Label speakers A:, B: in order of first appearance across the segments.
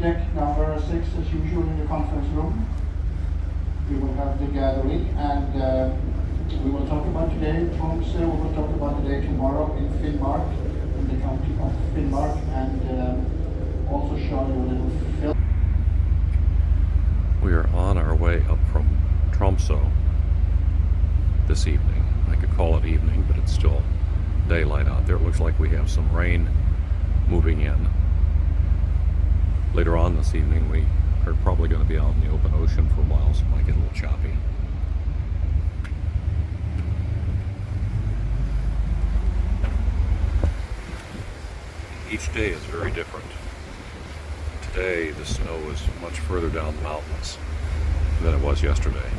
A: deck number 6 as usual in the conference room. We will have the gathering, and we will talk about today Tromso, we will talk about today tomorrow in Finnmark, in the county of Finnmark, and also show you a little film.
B: We are on our way up from Tromso this evening. I could call it evening, but it's still daylight out there. It looks like we have some rain moving in. Later on this evening, we are probably going to be out in the open ocean for a while, so it might get a little choppy. Each day is very different. Today, the snow is much further down the mountains than it was yesterday.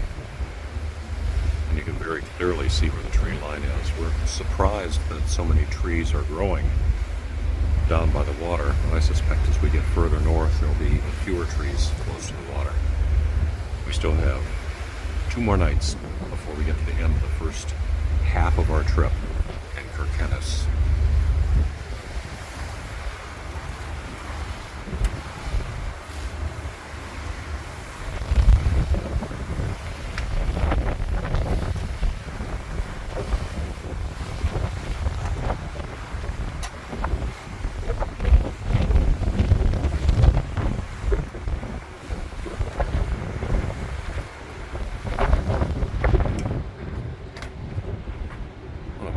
B: And you can very clearly see where the tree line is. We're surprised that so many trees are growing down by the water, but I suspect as we get further north, there will be even fewer trees close to the water. We still have 2 more nights before we get to the end of the first half of our trip in Kirkenes.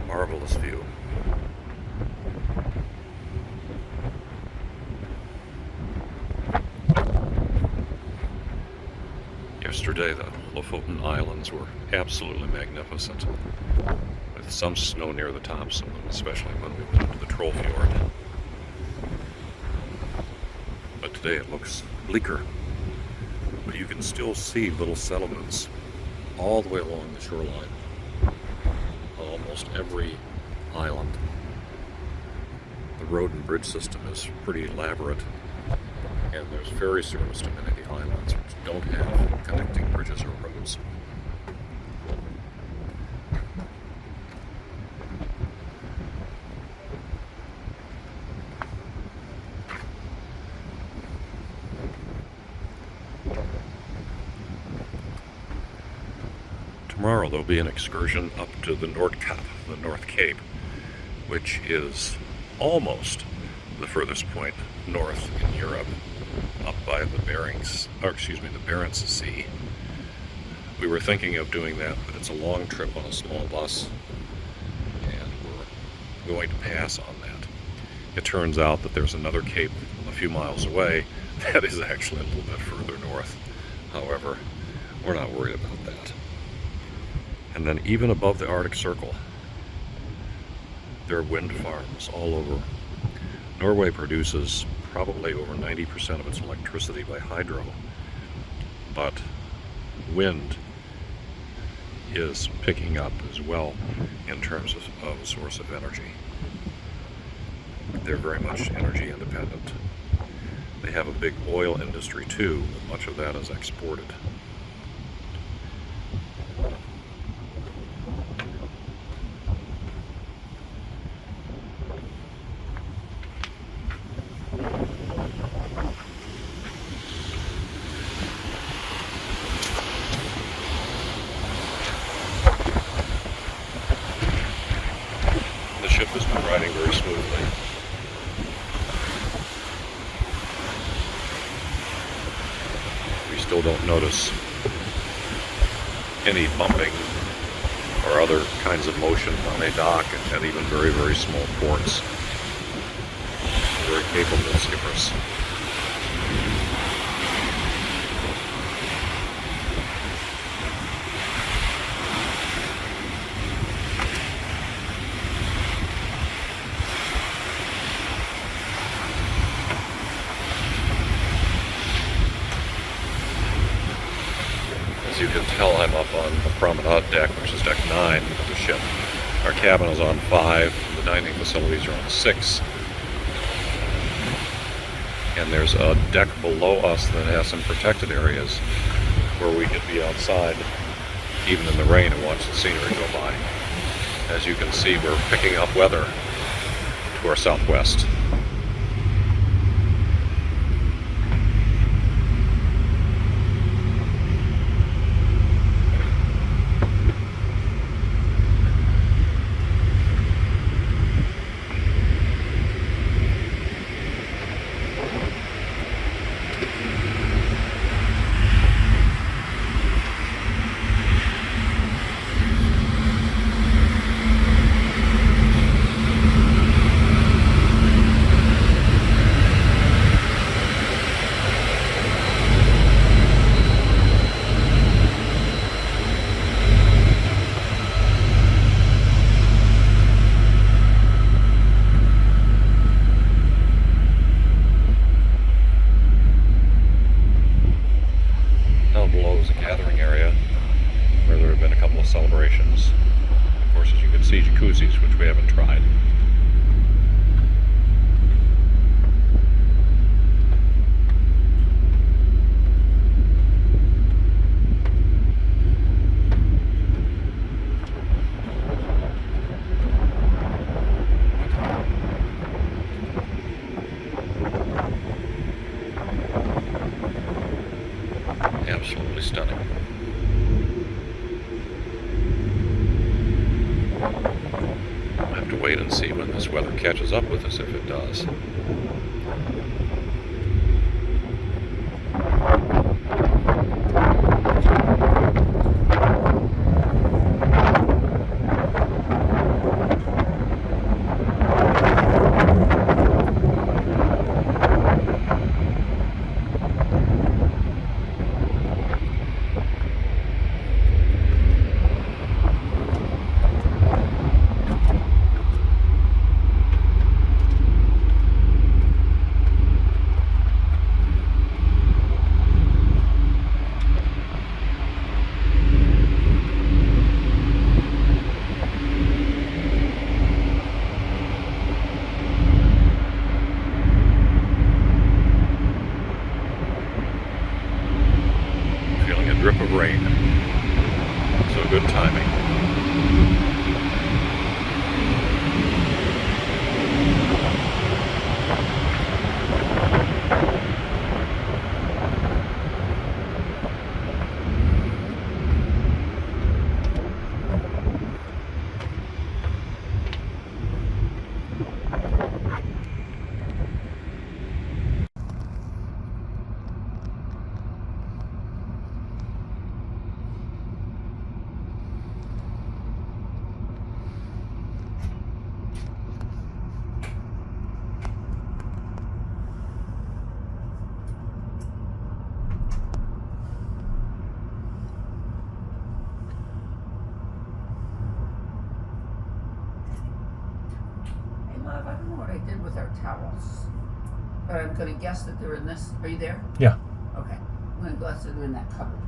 B: Marvelous view. Yesterday, the Lofoten Islands were absolutely magnificent, with some snow near the tops of them, especially when we went into the Kjellefjord. But today it looks bleaker, but you can still see little settlements all the way along the shoreline. Almost every island. The road and bridge system is pretty elaborate, and there's ferry service to many of the islands which don't have connecting bridges or roads. Tomorrow there'll be an excursion up to the Nordkap, the North Cape, which is almost the furthest point north in Europe, up by the Barents Sea. We were thinking of doing that, but it's a long trip on a small bus, and we're going to pass on that. It turns out that there's another cape a few miles away that is actually a little bit further north. However, we're not worried about that. And then even above the Arctic Circle, there are wind farms all over. Norway produces probably over 90% of its electricity by hydro, but wind is picking up as well in terms of a source of energy. They're very much energy independent. They have a big oil industry too, but much of that is exported. The ship has been riding very smoothly. We still don't notice any bumping or other kinds of motion on a dock and even very, very small ports. Very capable skippers. As you can tell, I'm up on the promenade deck, which is deck 9 of the ship. Our cabin is on 5, the dining facilities are on 6. And there's a deck below us that has some protected areas where we could be outside, even in the rain, and watch the scenery go by. As you can see, we're picking up weather to our southwest. which we haven't tried. Absolutely stunning. We'll have to wait and see when this weather catches up with us, if it does. Drip of rain. So good timing.
C: I don't know what I did with our towels, but I'm going to guess that they're in this. Are you there?
B: Yeah.
C: Okay. I'm going to guess that they're in that cupboard.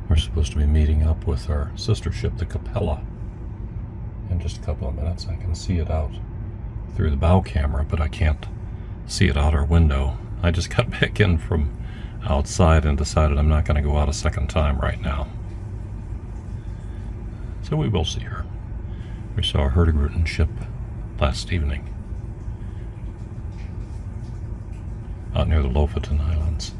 B: We're supposed to be meeting up with our sister ship, the Capella, in just a couple of minutes. I can see it out through the bow camera, but I can't see it out our window. I just got back in from outside and decided I'm not going to go out a second time right now. So we will see her. We saw a Hurtigruten ship last evening out near the Lofoten Islands.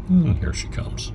B: And here she comes.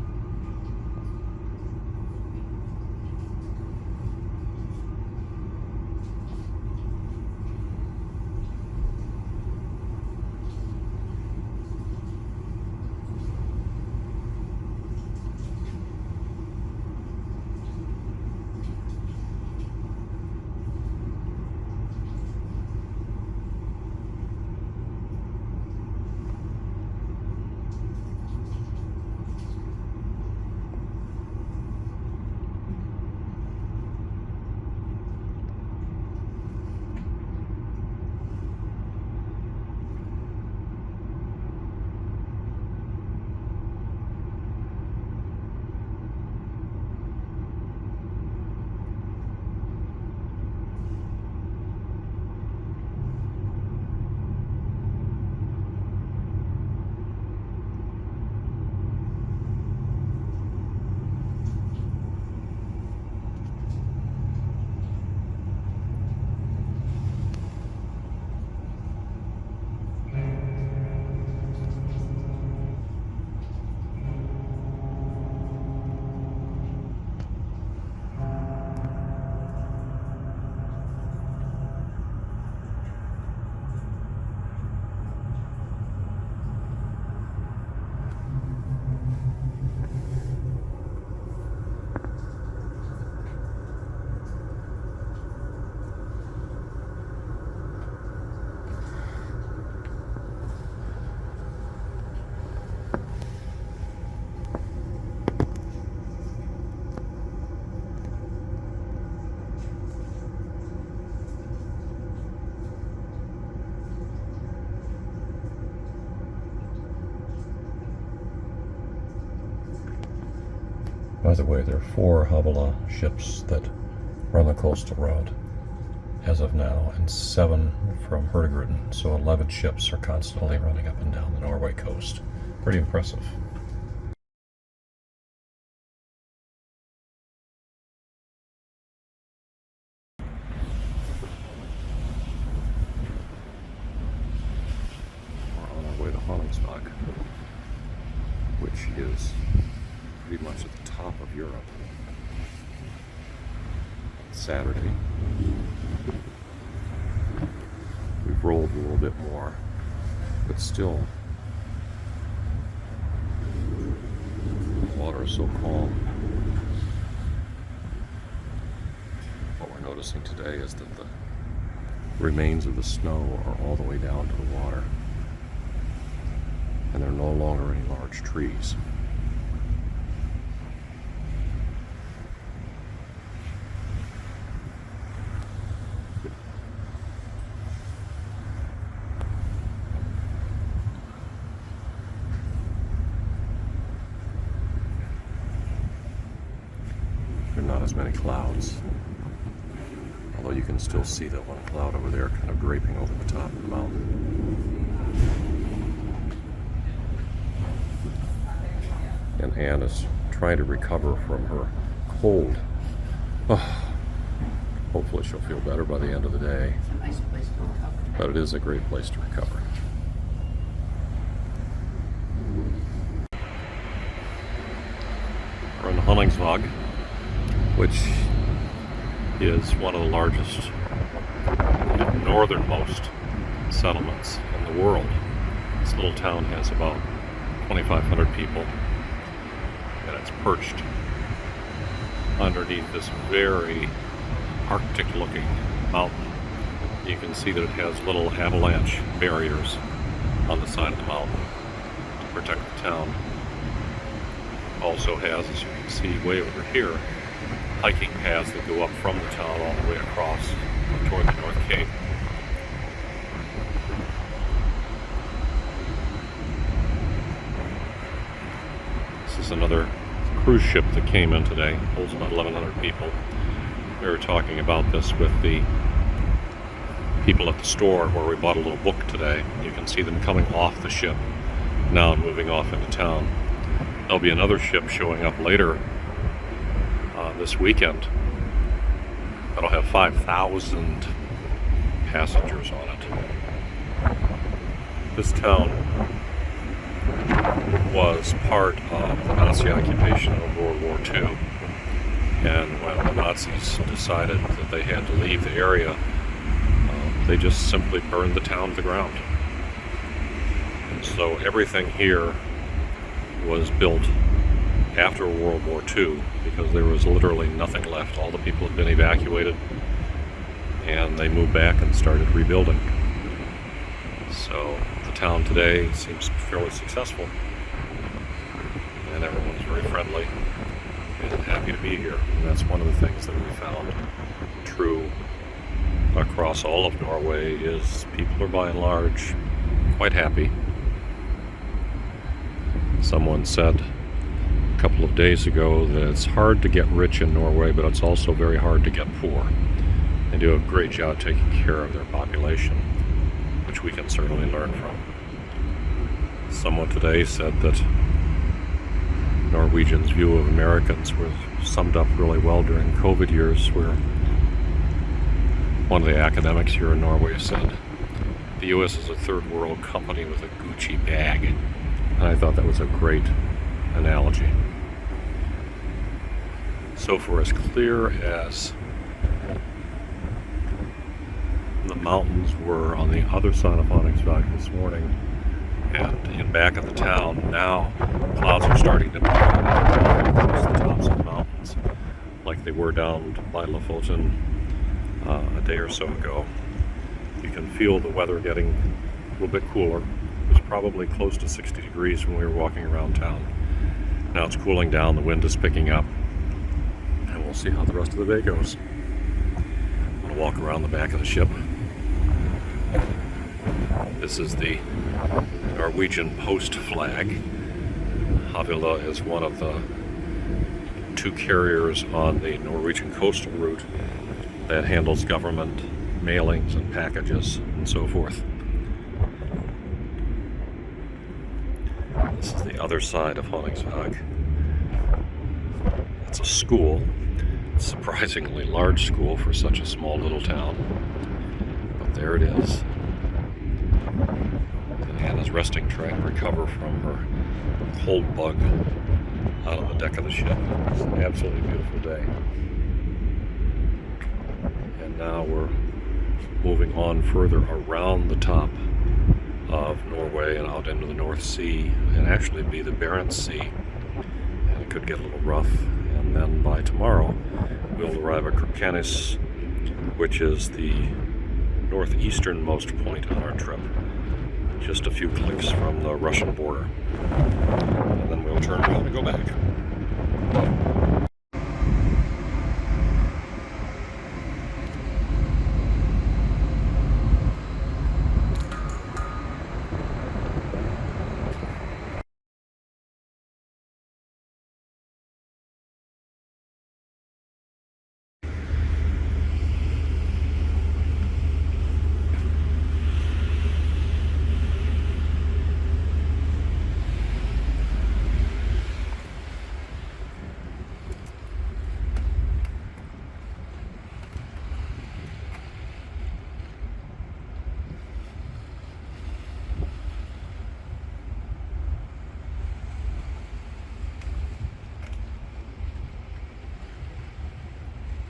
B: By the way, there are 4 Havila ships that run the coastal route as of now, and 7 from Hurtigruten, so 11 ships are constantly running up and down the Norway coast. Pretty impressive. We're on our way to Honningsvag, which is pretty much at the top of Europe. Saturday. We've rolled a little bit more, but still, the water is so calm. What we're noticing today is that the remains of the snow are all the way down to the water, and there are no longer any large trees. There are not as many clouds, although you can still see that one cloud over there kind of draping over the top of the mountain. And Anne is trying to recover from her cold. Oh, hopefully she'll feel better by the end of the day.
C: It's a nice place to recover.
B: But it is a great place to recover. We're in Honningsvag, which is one of the largest and northernmost settlements in the world. This little town has about 2,500 people, and it's perched underneath this very Arctic-looking mountain. You can see that it has little avalanche barriers on the side of the mountain to protect the town. Also has, as you can see way over here, hiking paths that go up from the town all the way across toward the North Cape. This is another cruise ship that came in today. Holds about 1,100 people. We were talking about this with the people at the store where we bought a little book today. You can see them coming off the ship now and moving off into town. There'll be another ship showing up later this weekend that'll have 5,000 passengers on it. This town was part of the Nazi occupation of World War II, and when the Nazis decided that they had to leave the area, they just simply burned the town to the ground. And so everything here was built after World War II because there was literally nothing left. All the people had been evacuated, and they moved back and started rebuilding. So the town today seems fairly successful, and everyone's very friendly and happy to be here. And that's one of the things that we found true across all of Norway is people are by and large quite happy. Someone said a couple of days ago that it's hard to get rich in Norway, but it's also very hard to get poor. They do a great job taking care of their population, which we can certainly learn from. Someone today said that Norwegians' view of Americans were summed up really well during COVID years, where one of the academics here in Norway said, the U.S. is a third world company with a Gucci bag. And I thought that was a great analogy. So for as clear as the mountains were on the other side of Honningsvag this morning and back at the town, now clouds are starting to move across the tops of the mountains like they were down by Lofoten a day or so ago. You can feel the weather getting a little bit cooler. It was probably close to 60 degrees when we were walking around town. Now it's cooling down, the wind is picking up, and we'll see how the rest of the day goes. I'm going to walk around the back of the ship. This is the Norwegian post flag. Havila is one of the two carriers on the Norwegian coastal route that handles government mailings and packages and so forth. This is the other side of Honningsvag. It's a school. It's a surprisingly large school for such a small little town. But there it is. Anna's resting, trying to recover from her cold bug out on the deck of the ship. It's an absolutely beautiful day. And now we're moving on further around the top of Norway and out into the North Sea, and actually be the Barents Sea. And it could get a little rough. And then by tomorrow, we'll arrive at Kirkenes, which is the northeasternmost point on our trip. Just a few clicks from the Russian border. And then we'll turn around and go back.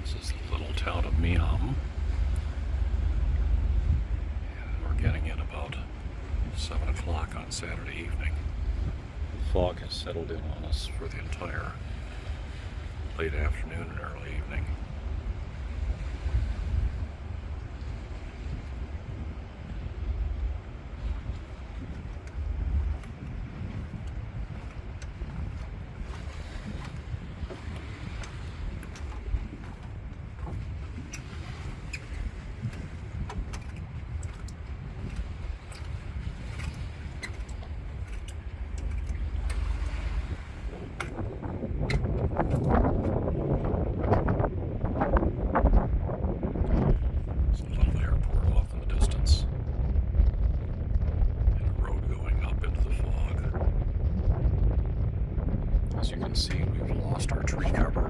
B: This is the little town of Mehamn. And we're getting in about 7 o'clock on Saturday evening. The fog has settled in on us for the entire late afternoon and early evening. As you can see, we've lost our tree cover.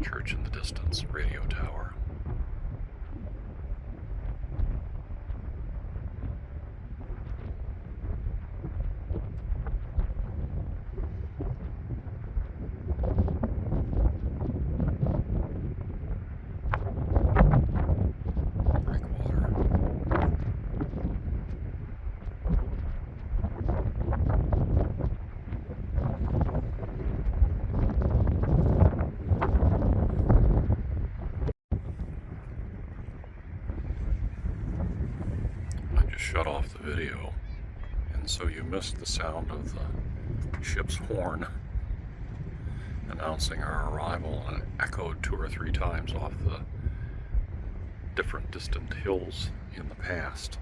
B: Church in the distance, radio tower. Shut off the video, and so you missed the sound of the ship's horn announcing our arrival, and it echoed 2 or 3 times off the different distant hills in the past.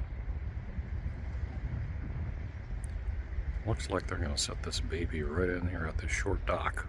B: Looks like they're going to set this baby right in here at this short dock.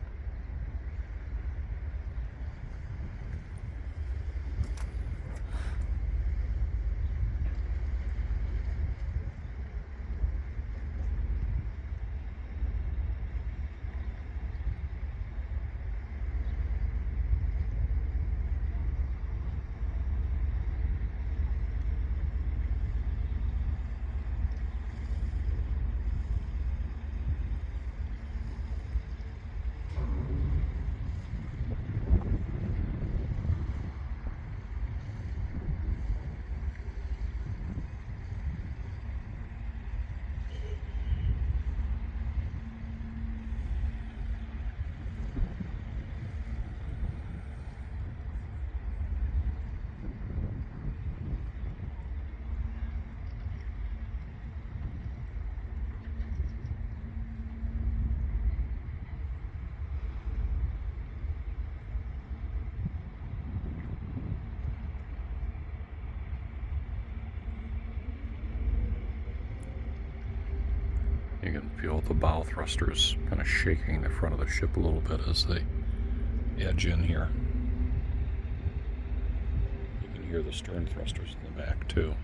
B: You can feel the bow thrusters kind of shaking the front of the ship a little bit as they edge in here. You can hear the stern thrusters in the back too.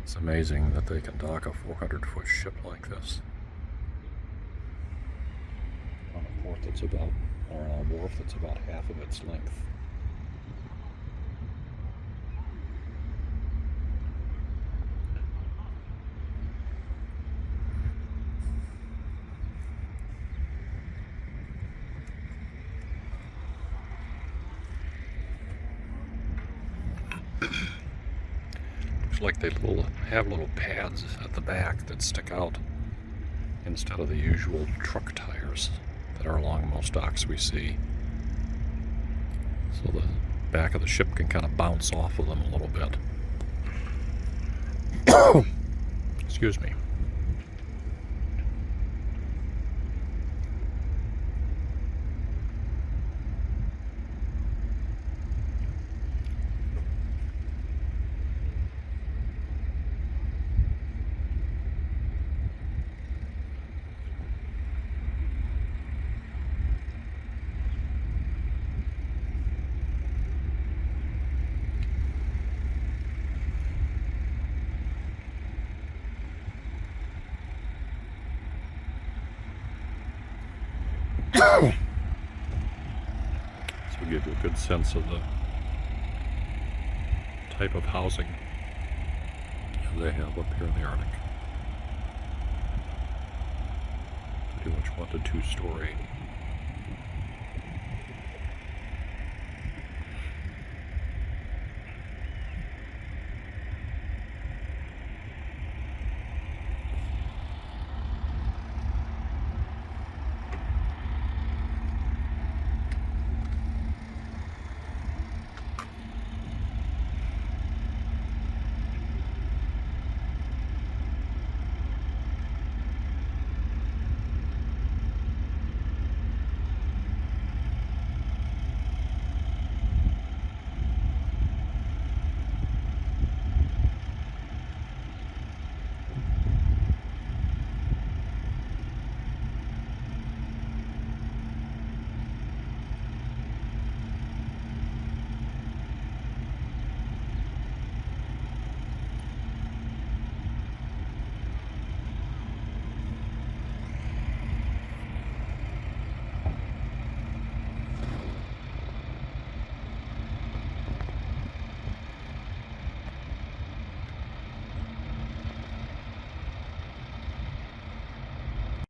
B: It's amazing that they can dock a 400-foot ship like this on a port that's about, or on a wharf that's about half of its length. Looks like they have little pads at the back that stick out instead of the usual truck tires that are along most docks we see. So the back of the ship can kind of bounce off of them a little bit. Excuse me. So give you a good sense of the type of housing they have up here in the Arctic. Pretty much 1 to 2 story